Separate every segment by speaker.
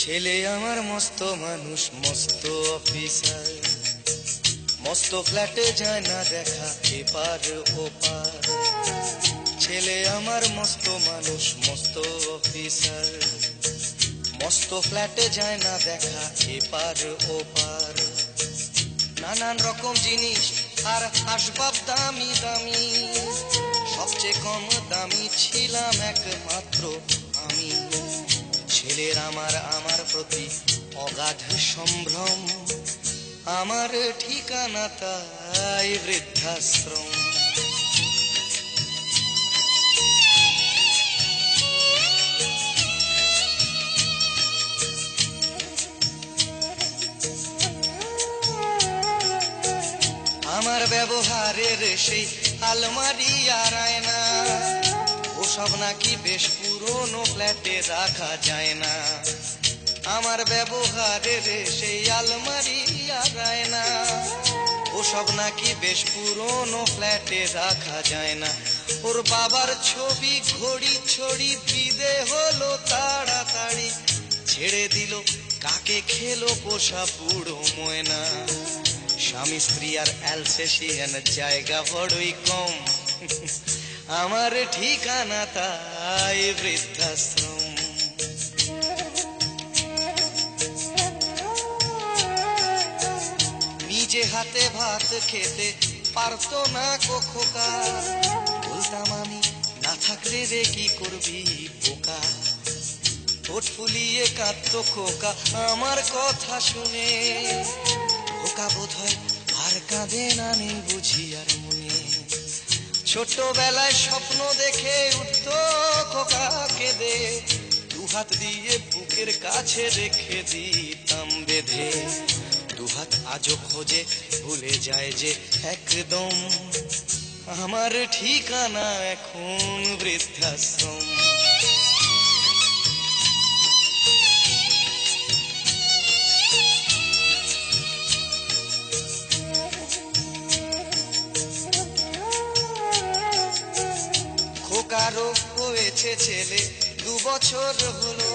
Speaker 1: ছেলে আমার মস্ত মানুষ, মস্ত অফিসার, মস্ত ফ্ল্যাটে যায় না দেখা এপার ওপার। ছেলে আমার মস্ত মানুষ, মস্ত অফিসার, মস্ত ফ্ল্যাটে যায় না দেখা এপার ওপার। নানান রকম জিনিস আর আসবাব দামি দামি, সবচেয়ে কম দামি ছিলাম একমাত্র আমি। ছেলের আমার প্রতি অগাধ সম্ভ্রম, আমার ঠিকানা তাই বৃদ্ধাশ্রম। আমার ব্যবহারের সেই আলমারি আর আয়না, ওসব নাকি বেশ পুরনো ফ্ল্যাটে রাখা যায় না। আমার ব্যবহারের সেই আলমারি আর আয়না, ওসব নাকি বেশ পুরনো ফ্ল্যাটে রাখা যায় না। ওর বাবার ছবি ঘড়ি ছড়ি বিদে হলো তাড়াতাড়ি, ছেড়ে দিল কাকে খেলো পোষা বুড়ো ময়না। স্বামী স্ত্রী আর অ্যালসেশিয়ান জায়গা বড়ই কম, আমার ঠিকানা তাই বৃদ্ধাশ্রম। নিজে হাতে ভাত খেতে পারতো না খোকা, বলতাম আমি না থাকলে রে কি করবি বোকা। ঠোঁট ফুলিয়ে কাঁদতো খোকা আমার কথা শুনে, খোকা বোধ হয় আর কাঁদে না, নেই বুঝি আর মনে। ছোটবেলায় স্বপ্ন দেখে উঠতো খোকা কেঁদে, দুহাত দিয়ে বুকের কাছে রেখে দিতাম বেঁধে। দুহাত আজও খোঁজে ভুলে যায় যে একদম, আমার ঠিকানা এখন বৃদ্ধাশ্রম। খোকারও হয়েছে ছেলে 2 বছর হলো,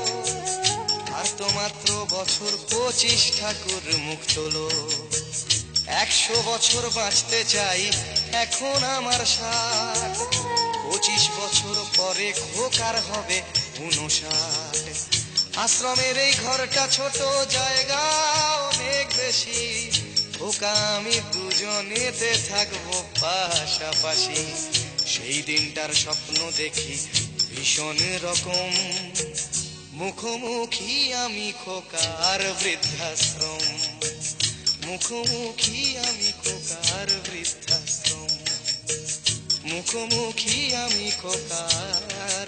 Speaker 1: আর তো মাত্র বছর 25 ঠাকুর মুখ তোলো। 100 বছর বাঁচতে চাই এখন আমার 60, 25 বছর পরে খোকার হবে 59। আশ্রমের এই ঘরটা ছোট, জায়গা অনেক বেশি, খোকা আমি দুজনেতে থাকবো পাশাপাশি। সেই দিনটার স্বপ্ন দেখি ভীষণ রকম, মুখোমুখি আমি খোকার বৃদ্ধাশ্রম। মুখোমুখি আমি খোকার বৃদ্ধাশ্রম, মুখোমুখি আমি খোকার